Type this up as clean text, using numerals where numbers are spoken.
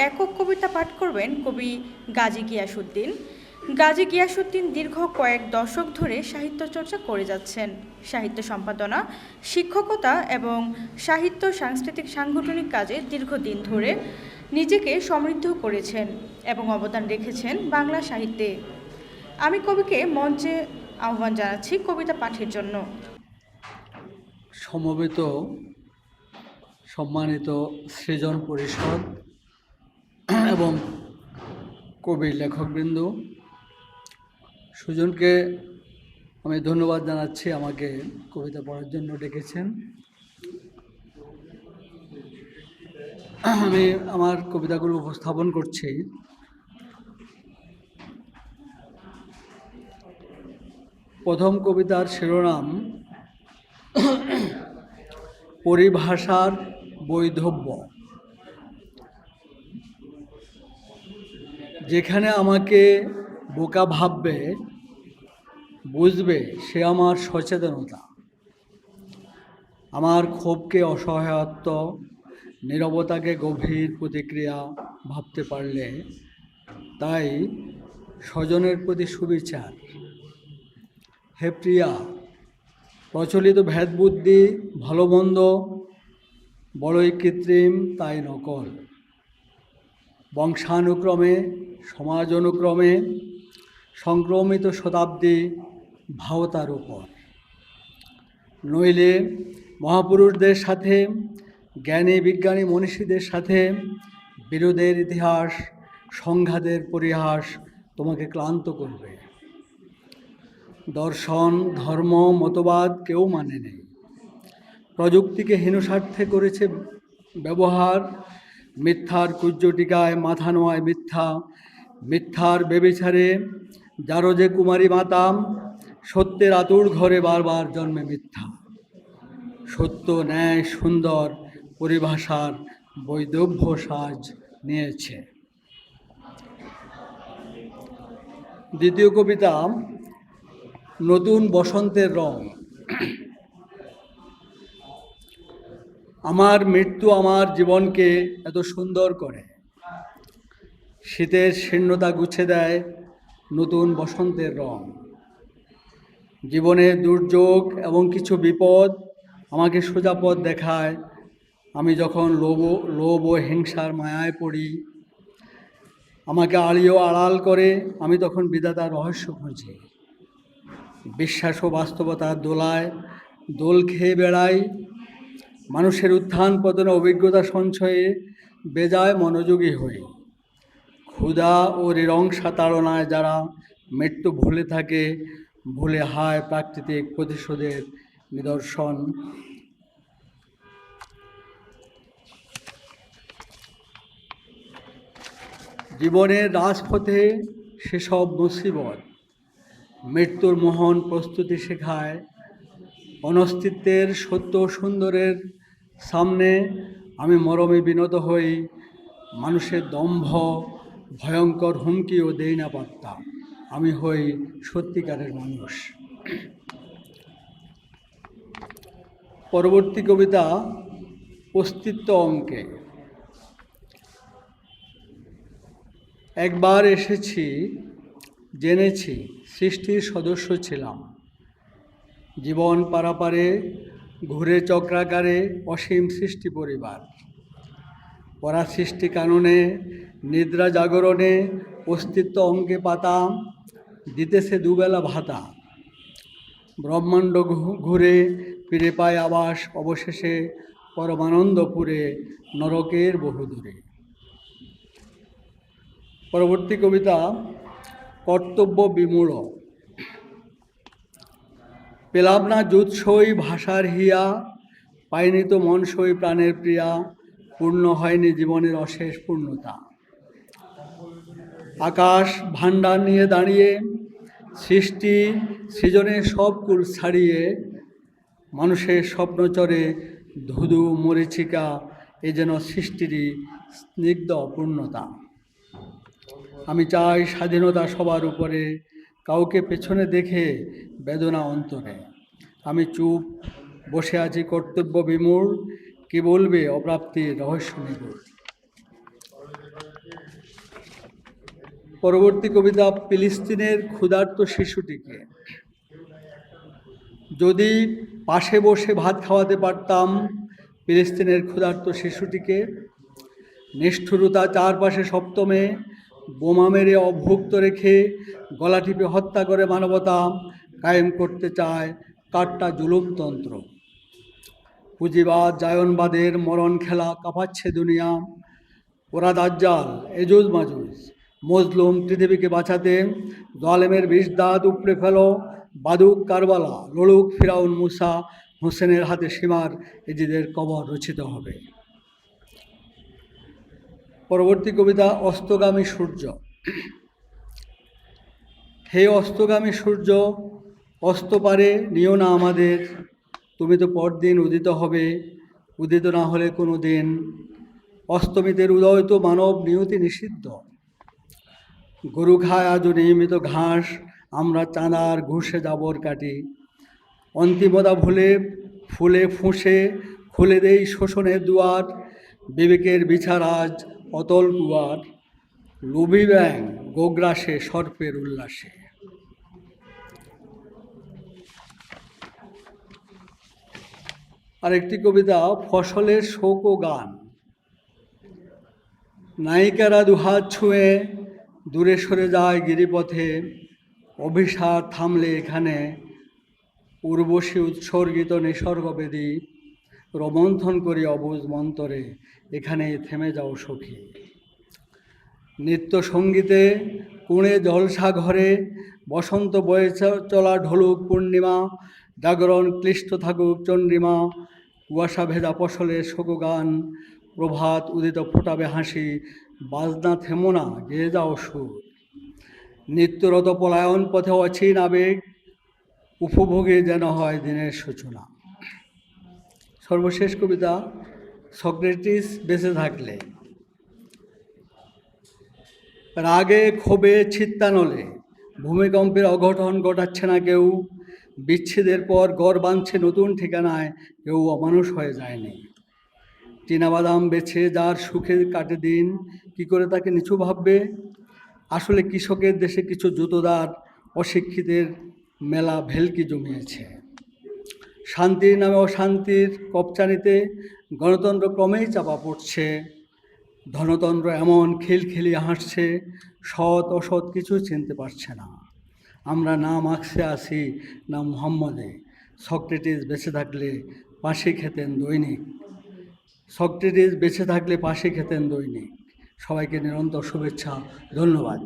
একক কবিতা পাঠ করবেন কবি গাজী গিয়াসউদ্দিন। গাজী গিয়াসউদ্দিন দীর্ঘ কয়েক দশক ধরে সাহিত্য চর্চা করে যাচ্ছেন। সাহিত্য সম্পাদনা, শিক্ষকতা এবং সাহিত্য সাংস্কৃতিক সাংগঠনিক কাজে দীর্ঘদিন ধরে নিজেকে সমৃদ্ধ করেছেন এবং অবদান রেখেছেন বাংলা সাহিত্যে। আমি কবিকে মঞ্চে আহ্বান জানাচ্ছি কবিতা পাঠের জন্য। সমবেত সম্মানিত সৃজন পরিষদ এবং কবি লেখকবৃন্দ, সুজনকে আমি ধন্যবাদ জানাচ্ছি আমাকে কবিতা পড়ার জন্য ডেকেছেন। আমি আমার কবিতাগুলো উপস্থাপন করছি। প্রথম কবিতার শিরোনাম পরিভাষার বৈধব্য। যেখানে আমাকে বোকা ভাববে, বুঝবে সে আমার সচেতনতা, আমার ক্ষোভকে অসহায়ত্ব, নীরবতাকে গভীর প্রতিক্রিয়া ভাবতে পারলে তাই স্বজনের প্রতি সুবিচার। হে প্রিয়া, প্রচলিত ভেদবুদ্ধি ভালো মন্দ বড়ই কৃত্রিম, তাই নকল। বংশানুক্রমে সমাজ অনুক্রমে সংক্রমিত শতাব্দী ভাওতার উপর। নইলে মহাপুরুষদের সাথে, জ্ঞানী বিজ্ঞানী মনীষীদের সাথে বিরোধের ইতিহাস, সংঘাতের পরিহাস তোমাকে ক্লান্ত করবে। দর্শন, ধর্ম, মতবাদ কেউ মানে নেই। প্রযুক্তিকে হীনস্বার্থে করেছে ব্যবহার। মিথ্যার কুজ্জটিকায় মাথা নোয়ায় মিথ্যা, মিথ্যার বেবিচারে যারো যে কুমারী মাতাম, সত্যের আতুর ঘরে বারবার জন্মে মিথ্যা। সত্য, ন্যায়, সুন্দর পরিভাষার বৈধব্য সাজ নিয়েছে। দ্বিতীয় কবিতা নতুন বসন্তের রং। আমার মৃত্যু আমার জীবনকে এত সুন্দর করে। শীতের শীর্ণতা গুছে দেয় নতুন বসন্তের রং। জীবনের দুর্যোগ এবং কিছু বিপদ আমাকে সোজা পথ দেখায়। আমি যখন লোভ ও হিংসার মায়ায় পড়ি, আমাকে আড়িয়ে আড়াল করে, আমি তখন বিধাতার রহস্য খুঁজি। বিশ্বাস ও বাস্তবতার দোলায় দোল খেয়ে বেড়াই। মানুষের উত্থান পতনে অভিজ্ঞতা সঞ্চয়ে বেজায় মনোযোগী হই। ক্ষুধা ও ঋণংসা তাড়নায় যারা মৃত্যু ভুলে থাকে, ভুলে হায় প্রাকৃতিক প্রতিশোধের নিদর্শন। জীবনের রাজপথে সেসব মুসিবত মৃত্যুর মোহন প্রস্তুতি শেখায়। অনস্তিত্বের সত্য সুন্দরের সামনে আমি মরমে বিনত হই। মানুষের দম্ভ ভয়ঙ্কর হুমকিও দেই না পাত্তা। আমি হই সত্যিকারের মানুষ। পরবর্তী কবিতা অস্তিত্ব অঙ্কে। একবার এসেছি, জেনেছি সৃষ্টির সদস্য ছিলাম। জীবন পারাপারে ঘুরে চক্রাকারে অসীম সৃষ্টি পরিবার। পরা সৃষ্টি কাননে নিদ্রা জাগরণে অস্তিত্ব অঙ্কে পাতা দিতেছে দুবেলা ভাতা। ব্রহ্মাণ্ড ঘুরে ফিরে পায় আবাস অবশেষে পরমানন্দপুরে নরকের বহুদূরে। পরবর্তী কবিতা কর্তব্য বিমূঢ়। পেলাম না জুৎসই ভাষার হিয়া, পাইনি তো মনসই প্রাণের প্রিয়া, পূর্ণ হয়নি জীবনের অশেষ পূর্ণতা। আকাশ ভাণ্ডার নিয়ে দাঁড়িয়ে সৃষ্টি সৃজনের সব কুল ছাড়িয়ে মানুষের স্বপ্নচরে ধুধু মরীচিকা, এ যেন সৃষ্টিরই স্নিগ্ধ অপূর্ণতা। আমি চাই স্বাধীনতা সবার উপরে, কাউকে পেছনে দেখে বেদনা অন্তরে। আমি চুপ বসে আছি কর্তব্য বিমূঢ়, কি বলবে অপ্রাপ্তির রহস্য নিগূঢ়। পরবর্তী কবিতা ফিলিস্তিনের ক্ষুধার্ত শিশুটিকে। যদি পাশে বসে ভাত খাওয়াতে পারতাম ফিলিস্তিনের ক্ষুধার্ত শিশুটিকে, নিষ্ঠুরতা চারপাশে সপ্তমে, বোমা মেরে অভুক্ত রেখে গলা টিপে হত্যা করে মানবতা কায়েম করতে চায় কাট্টা জুলুমতন্ত্র। পুঁজিবাদ জায়নবাদের মরণ খেলা কাঁপাচ্ছে দুনিয়া। ওরা দাজ্জাল, এজুজ মাজুজ, মজলুম পৃথিবীকে বাঁচাতে জালেমের বিষ দাঁত উপড়ে ফেলো, বাদুক কারবালা, লড়ুক ফিরাউন মুসা, হোসেনের হাতে সীমার এজিদের কবর রচিত হবে। পরবর্তী কবিতা অস্তগামী সূর্য। হে অস্তগামী সূর্য, অস্ত পারে নিও না আমাদের, তুমি তো পরদিন উদিত হবে, উদিত না হলে কোনো দিন। অস্তমিতের উদয় তো মানব নিয়তি নিষিদ্ধ, গরু খায় আজও নিয়মিত ঘাস, আমরা চাঁদার ঘুষে জাবর কাটি। অন্তিমতা ভুলে ফুলে ফুঁসে খুলে দেই শোষণের দুয়ার, বিবেকের বিচারাজ অতল কুয়ার, লোভী ব্যাং গোগ্রাসে সর্পের উল্লাসে। আরেকটি কবিতা ফসলের শোক ও গান। নায়িকারা দুহাত ছুঁয়ে দূরে সরে যায় গিরিপথে, অভিসার থামলে এখানে উর্বশী উৎসর্গিত নিসর্গবেদী, রোমন্থন করি অবুজ মন্তরে, এখানেই থেমে যাও সখী। নৃত্য সঙ্গীতে কুঁড়ে জলসা ঘরে, বসন্ত বয়ে চলা ঢলুক পূর্ণিমা, জাগরণ ক্লিষ্ট থাকুক চন্দ্রিমা, কুয়াশা ভেজা ফসলের শোকগান, প্রভাত উদিত ফোটাবে হাসি, বাজনা থেমো না গেয়ে যাও সুর। নিত্যরত পলায়ন পথে অচিন আবেগ, উপভোগে যেন হয় দিনের সূচনা। সর্বশেষ কবিতা সক্রেটিস বেঁচে থাকলে। রাগে ক্ষোভে চিত্তানলে ভূমিকম্পের অঘটন ঘটাচ্ছে না কেউ, বিচ্ছেদের পর গড় বাঁধছে নতুন ঠিকানায়, কেউ অমানুষ হয়ে যায়নি। চীনাবাদাম বেছে যার সুখে কাটে দিন, কি করে তাকে নিচু ভাববে? আসলে কৃষকের দেশে কিছু জুতোদার অশিক্ষিতের মেলা ভেলকি জমিয়েছে। শান্তির নামে অশান্তির কপচানিতে গণতন্ত্র ক্রমেই চাপা পড়ছে। ধনতন্ত্র এমন খিলখিলিয়ে হাসছে, সৎ অসৎ কিছু চিনতে পারছে না। আমরা না মার্ক্সে আছি না মুহাম্মদে, সক্রেটিস বেঁচে থাকলে পাশে খেতেন দৈনিক। সক্রেটিস বেঁচে থাকলে পাশে খেতেন দৈনিক। সবাইকে নিরন্তর শুভেচ্ছা, ধন্যবাদ।